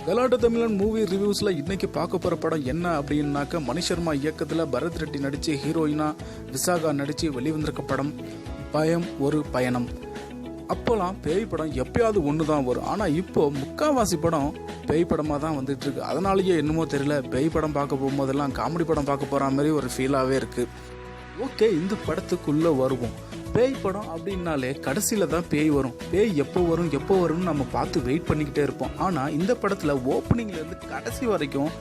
கலாட்டா தமிழன் மூவி ரிவ்யூஸில் இன்றைக்கி பார்க்க போகிற படம் என்ன அப்படின்னாக்க மணி சர்மா இயக்கத்தில் பரத் ரெட்டி நடித்து ஹீரோயினா விசாகா நடித்து வெளிவந்திருக்க படம் பயம் ஒரு பயணம். அப்போலாம் பேய் படம் எப்பயாவது ஒன்று தான் வரும். ஆனால் இப்போது முக்கால்வாசி படம் பேய் படமாக தான் வந்துட்டுருக்கு. அதனாலேயே என்னமோ தெரியல, பேய் படம் பார்க்க போகும்போதெல்லாம் காமெடி படம் பார்க்க போகிற மாதிரி ஒரு ஃபீலாகவே இருக்குது. ஓகே, இந்த படத்துக்குள்ளே வருவோம். பேய் படம் அப்படின்னாலே கடைசியில் தான் பேய் வரும். பேய் எப்போ வரும்னு நம்ம பார்த்து வெயிட் பண்ணிக்கிட்டே இருப்போம். ஆனால் இந்த படத்தில் ஓப்பனிங்லேருந்து கடைசி வரைக்கும்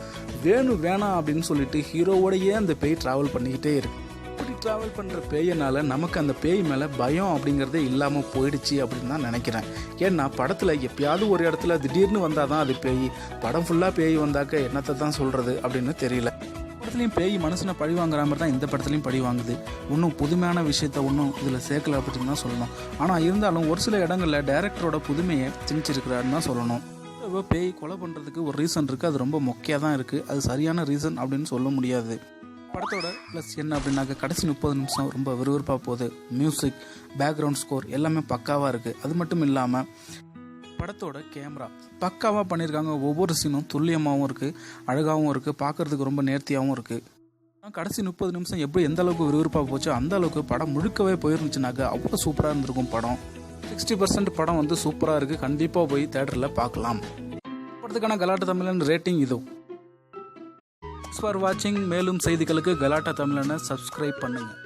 வேணாம் அப்படின்னு சொல்லிட்டு ஹீரோவோடையே அந்த பேய் ட்ராவல் பண்ணிக்கிட்டே இருக்கு. இப்படி ட்ராவல் பண்ணுற பேயனால நமக்கு அந்த பேய் மேலே பயம் அப்படிங்கிறதே இல்லாமல் போயிடுச்சு அப்படின்னு தான் நினைக்கிறேன். ஏன்னா படத்தில் எப்பயாவது ஒரு இடத்துல திடீர்னு வந்தால் தான் அது பேய். படம் ஃபுல்லாக பேய் வந்தாக்க என்னத்தை தான் சொல்கிறது அப்படின்னு தெரியல. படத்துலையும் பேய் மனுஷனை பழி வாங்குற மாதிரி தான் இந்த படத்துலையும் பழி வாங்குது. இன்னும் புதுமையான விஷயத்த ஒன்றும் இதில் சேர்க்கல அப்படின்னு தான் சொல்லணும். ஆனால் இருந்தாலும் ஒரு சில இடங்களில் டைரக்டரோட புதுமையை திணிச்சிருக்கிறாருன்னு தான் சொல்லணும். பேய் கொலை பண்ணுறதுக்கு ஒரு ரீசன் இருக்குது, அது ரொம்ப மொக்கையாக தான் இருக்குது. அது சரியான ரீசன் அப்படின்னு சொல்ல முடியாது. படத்தோட ப்ளஸ் என்ன அப்படின்னாக்க கடைசி 30 நிமிஷம் ரொம்ப விறுவிறுப்பாக போகுது. மியூசிக், பேக்ரவுண்ட் ஸ்கோர் எல்லாமே பக்காவாக இருக்குது. அது மட்டும் இல்லாமல் படத்தோட கேமரா பக்காவாக பண்ணியிருக்காங்க. ஒவ்வொரு சீனும் துல்லியமாகவும் இருக்குது, அழகாகவும் இருக்குது, பார்க்குறதுக்கு ரொம்ப நேர்த்தியாகவும் இருக்குது. கடைசி 30 நிமிஷம் எப்படி எந்த அளவுக்கு விறுவிறுப்பாக போச்சோ அந்த அளவுக்கு படம் முழுக்கவே போயிருந்துச்சுனாக்க அவ்வளோ சூப்பராக இருந்திருக்கும். படம் 60% படம் வந்து சூப்பராக இருக்குது. கண்டிப்பாக போய் தேட்டரில் பார்க்கலாம். படத்துக்கான கலாட்டா தமிழன் ரேட்டிங் இது. தேங்க்ஸ் ஃபார் வாட்சிங். மேலும் செய்திகளுக்கு கலாட்டா தமிழனை சப்ஸ்கிரைப் பண்ணுங்கள்.